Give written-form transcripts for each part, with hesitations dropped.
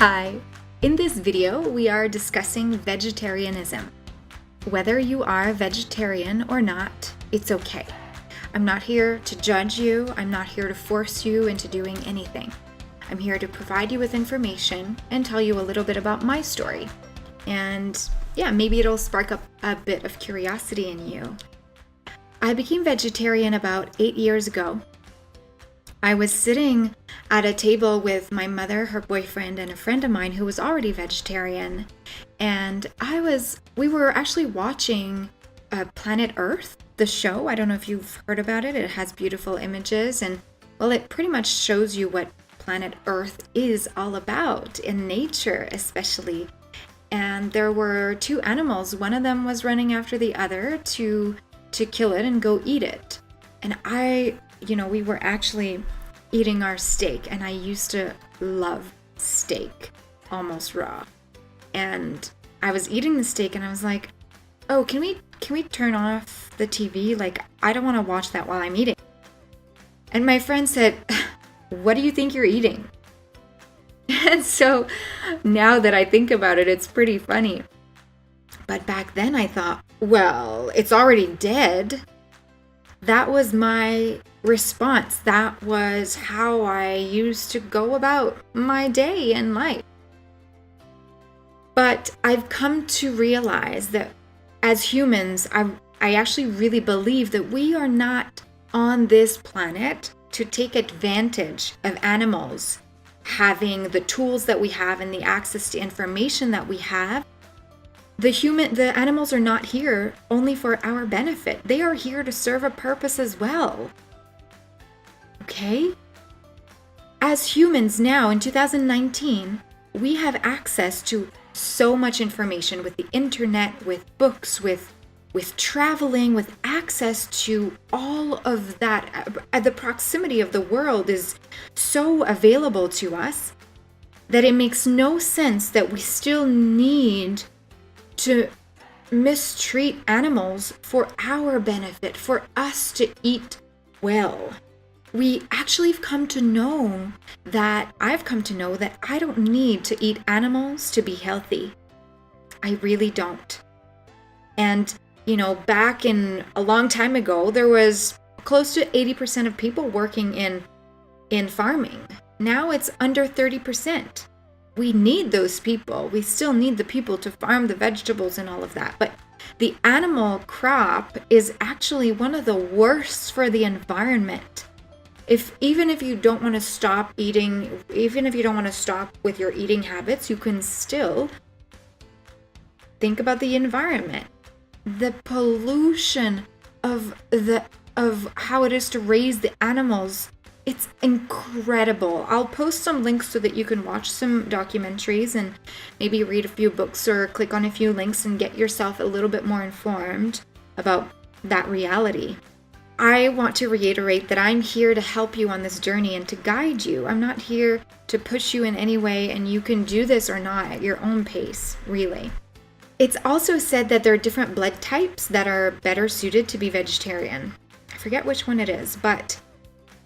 Hi! In this video, we are discussing vegetarianism. Whether you are a vegetarian or not, it's okay. I'm not here to judge you. I'm not here to force you into doing anything. I'm here to provide you with information and tell you a little bit about my story. And yeah, maybe it'll spark up a bit of curiosity in you. I became vegetarian about 8 years ago. I was sitting at a table with my mother, her boyfriend, and a friend of mine who was already vegetarian. And we were actually watching Planet Earth, the show. I don't know if you've heard about it. It has beautiful images and, well, it pretty much shows you what planet Earth is all about, in nature especially. And there were two animals. One of them was running after the other to kill it and go eat it. And we were actually eating our steak, and I used to love steak, almost raw. And I was eating the steak and I was like, oh, can we turn off the TV? Like, I don't want to watch that while I'm eating. And my friend said, what do you think you're eating? And so now that I think about it, it's pretty funny. But back then I thought, well, it's already dead. That was my response. That was how I used to go about my day in life. But I've come to realize that as humans, I actually really believe that we are not on this planet to take advantage of animals having the tools that we have and the access to information that we have. The animals are not here only for our benefit. They are here to serve a purpose as well. Okay? As humans now in 2019, we have access to so much information with the internet, with books, with traveling, with access to all of that. The proximity of the world is so available to us that it makes no sense that we still need to mistreat animals for our benefit, for us to eat well. We actually have come to know that I've come to know that I don't need to eat animals to be healthy. I really don't. And, back in a long time ago, there was close to 80% of people working in farming. Now it's under 30%. We need those people. We still need the people to farm the vegetables and all of that. But the animal crop is actually one of the worst for the environment. Even if you don't want to stop eating, even if you don't want to stop with your eating habits, you can still think about the environment. The pollution of how it is to raise the animals. It's incredible. I'll post some links so that you can watch some documentaries and maybe read a few books or click on a few links and get yourself a little bit more informed about that reality. I want to reiterate that I'm here to help you on this journey and to guide you. I'm not here to push you in any way, and you can do this or not at your own pace, really. It's also said that there are different blood types that are better suited to be vegetarian. I forget which one it is, but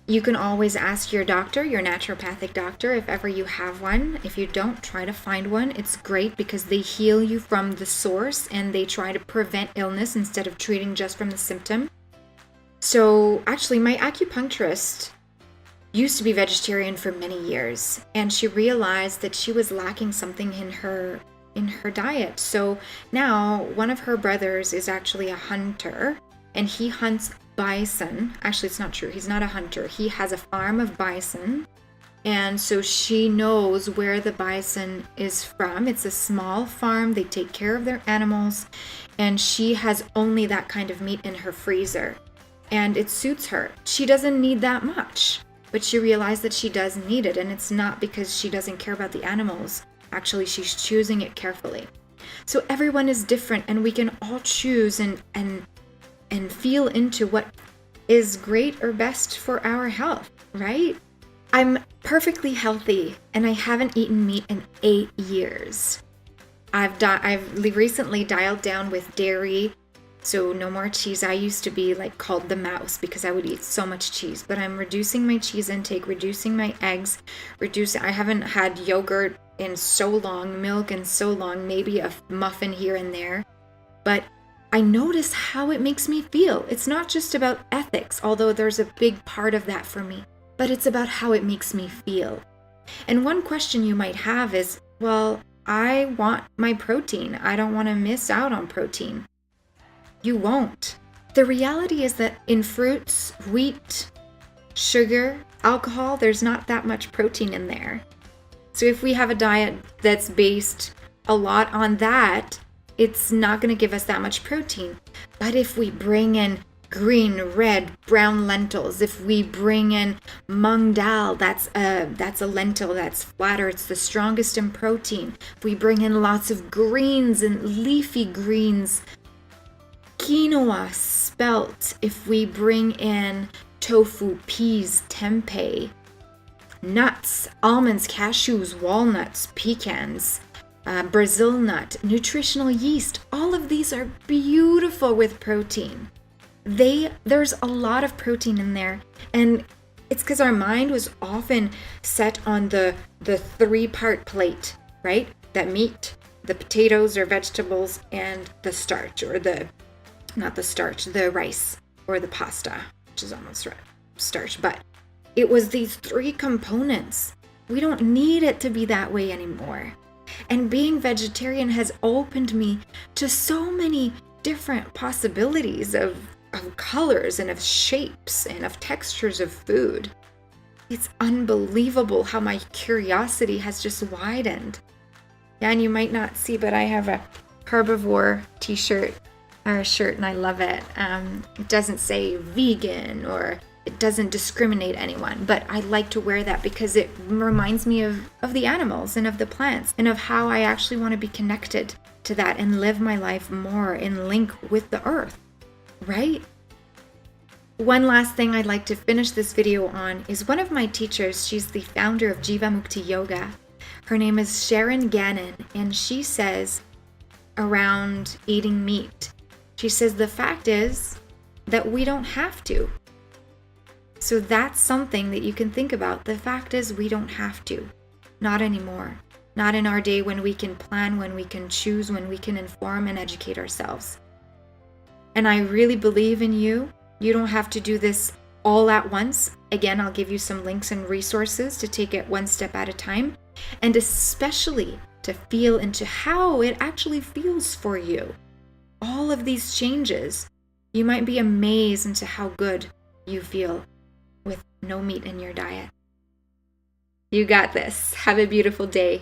you can always ask your doctor, your naturopathic doctor, if ever you have one. If you don't, try to find one. It's great because they heal you from the source and they try to prevent illness instead of treating just from the symptom. So actually, my acupuncturist used to be vegetarian for many years, and she realized that she was lacking something in her diet. So now one of her brothers is actually a hunter, and he hunts bison. Actually, it's not true. He's not a hunter. He has a farm of bison. And so she knows where the bison is from. It's a small farm. They take care of their animals. And she has only that kind of meat in her freezer. And it suits her. She doesn't need that much. But she realized that she does need it. And it's not because she doesn't care about the animals. Actually, she's choosing it carefully. So everyone is different. And we can all choose and feel into what is great or best for our health, right? I'm perfectly healthy and I haven't eaten meat in 8 years. I've recently dialed down with dairy So no more cheese. I used to be like called the mouse because I would eat so much cheese, but I'm reducing my cheese intake, reducing my eggs, I haven't had yogurt in so long, milk in so long, maybe a muffin here and there, but I notice how it makes me feel. It's not just about ethics, although there's a big part of that for me, but it's about how it makes me feel. And one question you might have is, well, I want my protein. I don't want to miss out on protein. You won't. The reality is that in fruits, wheat, sugar, alcohol, there's not that much protein in there. So if we have a diet that's based a lot on that, it's not going to give us that much protein. But if we bring in green, red, brown lentils, if we bring in mung dal, that's a lentil that's flatter, it's the strongest in protein. If we bring in lots of greens and leafy greens, quinoa, spelt, if we bring in tofu, peas, tempeh, nuts, almonds, cashews, walnuts, pecans, Brazil nut, nutritional yeast, all of these are beautiful with protein. There's a lot of protein in there, and it's because our mind was often set on the 3-part plate, right? That meat, the potatoes or vegetables, and the starch, or the rice or the pasta, which is almost starch, but it was these 3 components. We don't need it to be that way anymore. And being vegetarian has opened me to so many different possibilities of colors and of shapes and of textures of food. It's unbelievable how my curiosity has just widened. Yeah, and you might not see, but I have a herbivore t-shirt or a shirt, and I love it. It doesn't say vegan, or it doesn't discriminate anyone, but I like to wear that because it reminds me of the animals and of the plants and of how I actually want to be connected to that and live my life more in link with the earth, right? One last thing I'd like to finish this video on is one of my teachers. She's the founder of Jivamukti Yoga. Her name is Sharon Gannon, and she says around eating meat, she says the fact is that we don't have to. So that's something that you can think about. The fact is we don't have to. Not anymore. Not in our day when we can plan, when we can choose, when we can inform and educate ourselves. And I really believe in you. You don't have to do this all at once. Again, I'll give you some links and resources to take it one step at a time, and especially to feel into how it actually feels for you. All of these changes, you might be amazed into how good you feel with no meat in your diet. You got this. Have a beautiful day.